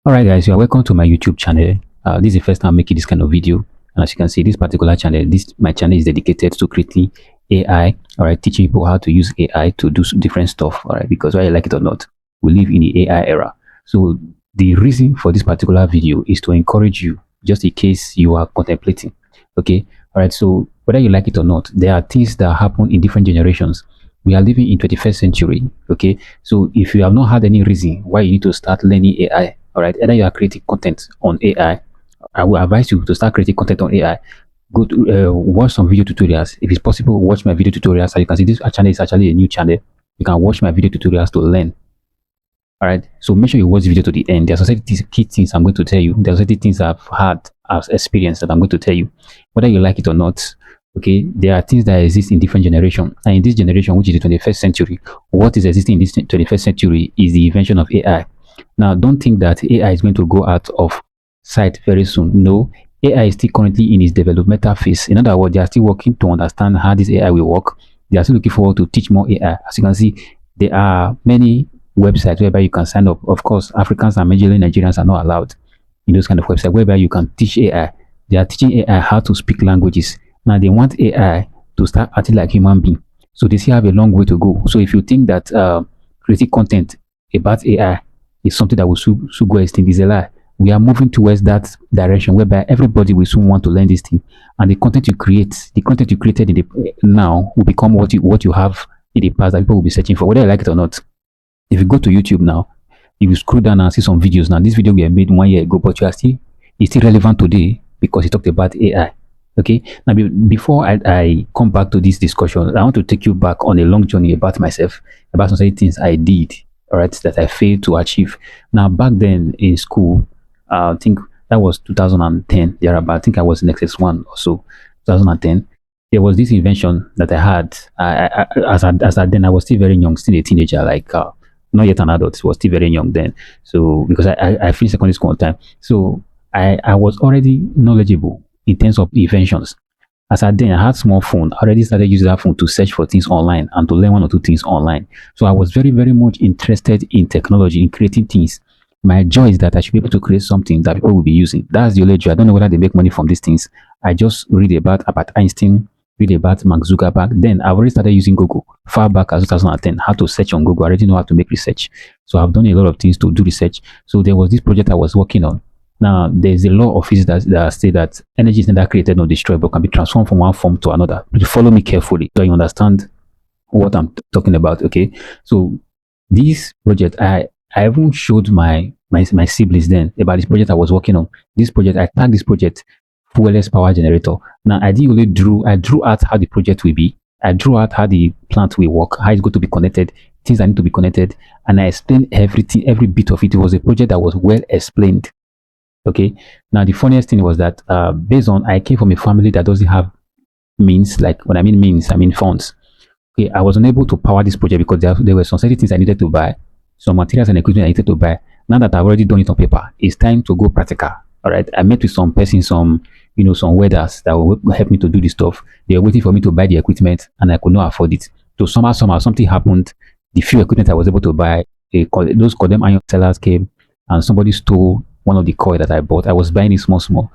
Alright guys, you are welcome to my YouTube channel. This is the first time I'm making this kind of video, and as you can see, this particular channel, my channel is dedicated to creating AI. Alright, teaching people how to use AI to do different stuff. Alright, because whether you like it or not, we live in the AI era. So the reason for this particular video is to encourage you, just in case you are contemplating. Okay, alright. So whether you like it or not, there are things that happen in different generations. We are living in 21st century. Okay, so if you have not had any reason why you need to start learning AI, all right, either you are creating content on AI, I will advise you to start creating content on AI. Go to watch some video tutorials. If it's possible, watch my video tutorials. As you can see, this channel is actually a new channel. You can watch my video tutorials to learn. All right, so make sure you watch the video to the end. There's also key things I'm going to tell you. There's also things I've had, I've experienced that I'm going to tell you, whether you like it or not. Okay, there are things that exist in different generations, and in this generation, which is the 21st century, what is existing in this 21st century is the invention of AI. Now, don't think that AI is going to go out of sight very soon. No, AI is still currently in its developmental phase. In other words, they are still working to understand how this AI will work. They are still looking forward to teach more AI. As you can see, there are many websites whereby you can sign up. Of course, Africans and majorly Nigerians are not allowed in those kind of websites whereby you can teach AI. They are teaching AI how to speak languages. Now, they want AI to start acting like human being. So they still have a long way to go. So if you think that creating content about AI is something that will soon go extinct, is a lie. We are moving towards that direction whereby everybody will soon want to learn this thing, and the content you created in the now will become what you have in the past that people will be searching for, whether you like it or not. If you go to YouTube now, if you scroll down and see some videos now, this video we made 1 year ago, but it's still relevant today because it talked about AI. Okay, now before I come back to this discussion, I want to take you back on a long journey about myself, about some certain things I did, all right, that I failed to achieve. Now, back then in school, I think that was 2010, thereabout. I think I was in XS1 or so, 2010. There was this invention that I had. As I then, I was still very young, still a teenager, like not yet an adult, was still very young then. So, because I finished secondary school on time. So, I was already knowledgeable in terms of inventions. As I then, I had small phone. I already started using that phone to search for things online and to learn 1 or 2 things online. So I was very, very much interested in technology, in creating things. My joy is that I should be able to create something that people will be using. That's the only joy. I don't know whether they make money from these things. I just read about Einstein, read about Mark Zuckerberg. Then I've already started using Google far back as 2010. How to search on Google. I already know how to make research. So I've done a lot of things to do research. So there was this project I was working on. Now, there's a law of physics that say that energy is neither created nor destroyed, but can be transformed from one form to another. But follow me carefully so you understand what I'm talking about. Okay, so this project, I even showed my siblings then about this project I was working on. This project, I tagged this project fuelless power generator. Now, I drew out how the project will be. I drew out how the plant will work, how it's going to be connected, things that need to be connected, and I explained everything, every bit of it. It was a project that was well explained. Okay, now the funniest thing was that based on I came from a family that doesn't have means. Like when I mean means, I mean funds. Okay, I was unable to power this project because there were some certain things I needed to buy, some materials and equipment I needed to buy. Now that I've already done it on paper, it's time to go practical. All right, I met with some persons, some welders that will help me to do this stuff. They were waiting for me to buy the equipment, and I could not afford it. So somehow something happened. The few equipment I was able to buy, those called them iron sellers came, and somebody stole one of the coil that I bought. I was buying it small,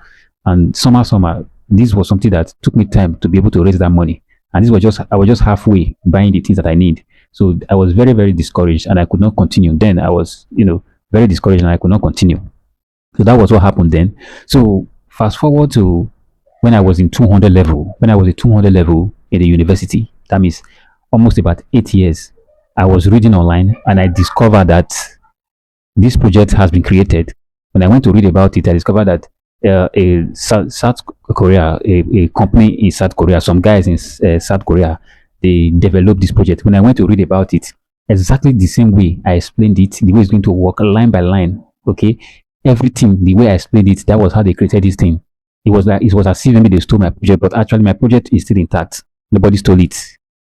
and somehow this was something that took me time to be able to raise that money. And I was just halfway buying the things that I need. So I was very, very discouraged, and I could not continue. Then I was, very discouraged, and I could not continue. So that was what happened then. So fast forward to when I was in 200 level. When I was at 200 level in the university, that means almost about 8 years. I was reading online, and I discovered that this project has been created. When I went to read about it, I discovered that South Korea, a company in South Korea, some guys in South Korea, they developed this project. When I went to read about it, exactly the same way I explained it, the way it's going to work, line by line, okay? Everything, the way I explained it, that was how they created this thing. It was as if maybe they stole my project, but actually my project is still intact. Nobody stole it.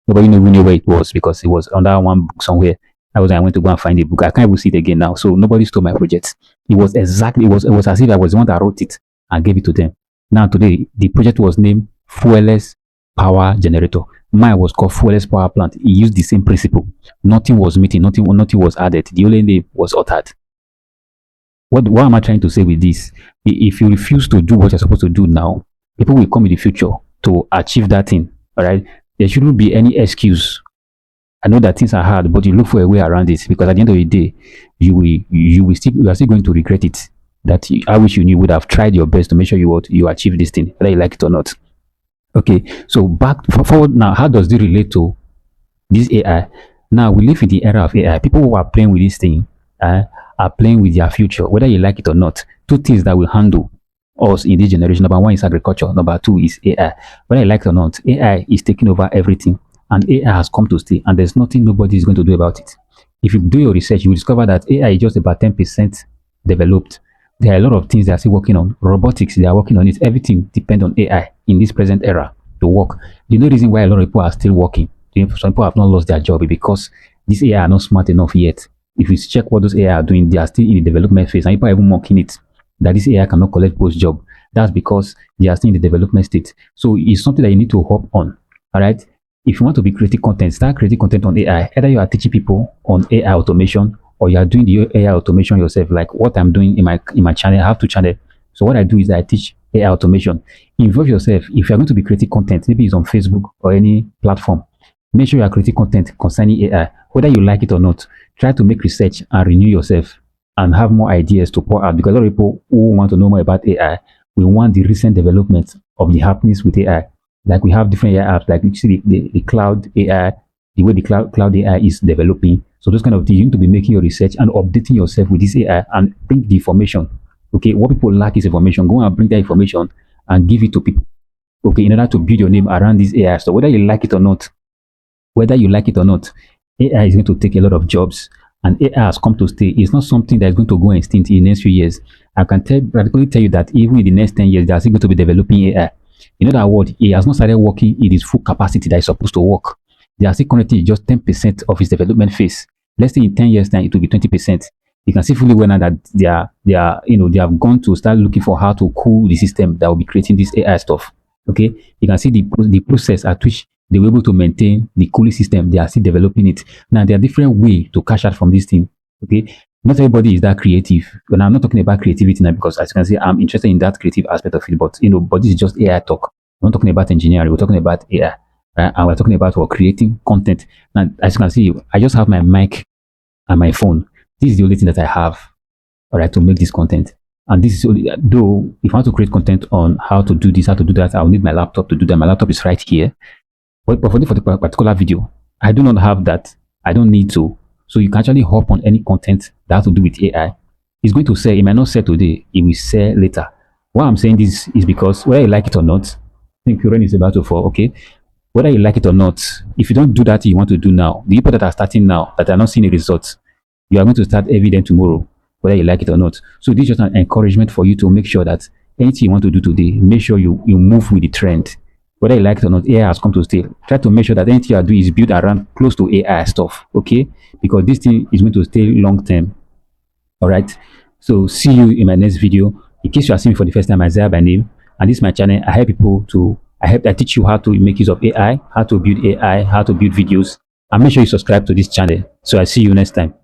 Nobody knew where it was because it was under one book somewhere. I went to go and find the book. I can't even see it again now. So nobody stole my project. It was as if I was the one that wrote it and gave it to them. Now today, the project was named Fuelless Power Generator. Mine was called Fuelless Power Plant. It used the same principle. Nothing was missing. Nothing was added. The only name was altered. What am I trying to say with this? If you refuse to do what you're supposed to do now, people will come in the future to achieve that thing. All right. There shouldn't be any excuse. I know that things are hard, but you look for a way around it, because at the end of the day, you are still going to regret it. I wish you knew, would have tried your best to make sure you achieve this thing, whether you like it or not. Okay, so forward now. How does this relate to this AI? Now we live in the era of AI. People who are playing with this thing uh, are playing with their future, whether you like it or not. Two things that will handle us in this generation. Number one is agriculture. Number two is AI. Whether you like it or not, AI is taking over everything, and AI has come to stay, and there's nothing nobody is going to do about it. If you do your research, you will discover that AI is just about 10% developed. There are a lot of things they are still working on. Robotics, they are working on it. Everything depends on AI in this present era to work. The only reason why a lot of people are still working, some people have not lost their job, is because these AI are not smart enough yet. If you check what those AI are doing, they are still in the development phase, and people are even mocking it that this AI cannot collect post job. That's because they are still in the development state. So it's something that you need to hop on. All right. If you want to be creating content, start creating content on AI. Either you are teaching people on AI automation, or you are doing the AI automation yourself, like what I'm doing in my channel. I have two channels. So what I do is I teach AI automation. Involve yourself. If you're going to be creating content, maybe it's on Facebook or any platform, make sure you are creating content concerning AI, whether you like it or not. Try to make research and renew yourself and have more ideas to pour out, because a lot of people who want to know more about AI, we want the recent developments of the happenings with AI. Like we have different AI apps, like you see the Cloud AI, the way the Cloud AI is developing. So those kind of things, you need to be making your research and updating yourself with this AI and bring the information. Okay, what people lack is information. Go and bring that information and give it to people. Okay, in order to build your name around this AI. So whether you like it or not, AI is going to take a lot of jobs, and AI has come to stay. It's not something that is going to go extinct in the next few years. I can practically tell you that even in the next 10 years, they are still going to be developing AI. In other words, it has not started working in its full capacity that is supposed to work. They are still currently just 10% of its development phase. Let's say in 10 years time, it will be 20%. You can see fully well now that they have gone to start looking for how to cool the system that will be creating this AI stuff. Okay, you can see the process at which they were able to maintain the cooling system. They are still developing it. Now there are different ways to cash out from this thing. Okay, not everybody is that creative. And I'm not talking about creativity now, because as you can see, I'm interested in that creative aspect of it. But this is just AI talk. We're not talking about engineering. We're talking about AI, right? And we're talking about creating content. Now, as you can see, I just have my mic and my phone. This is the only thing that I have, all right, to make this content. And this is only, though, if I want to create content on how to do this, how to do that, I'll need my laptop to do that. My laptop is right here. But for the particular video, I do not have that. I don't need to. So you can actually hop on any content that has to do with AI. It's going to sell. It might not sell today. It will sell later. Why I'm saying this is because whether you like it or not, I think Kuren is about to fall. Okay, whether you like it or not, if you don't do that you want to do now, the people that are starting now that are not seeing the results, you are going to start every day tomorrow, whether you like it or not. So this is just an encouragement for you to make sure that anything you want to do today, make sure you move with the trend. Whether you like it or not, AI has come to stay. Try to make sure that anything you are doing is built around close to AI stuff, okay? Because this thing is going to stay long term. All right. So see you in my next video. In case you are seeing me for the first time, Isaiah by name, and this is my channel. I teach you how to make use of AI, how to build AI, how to build videos, and make sure you subscribe to this channel. So I see you next time.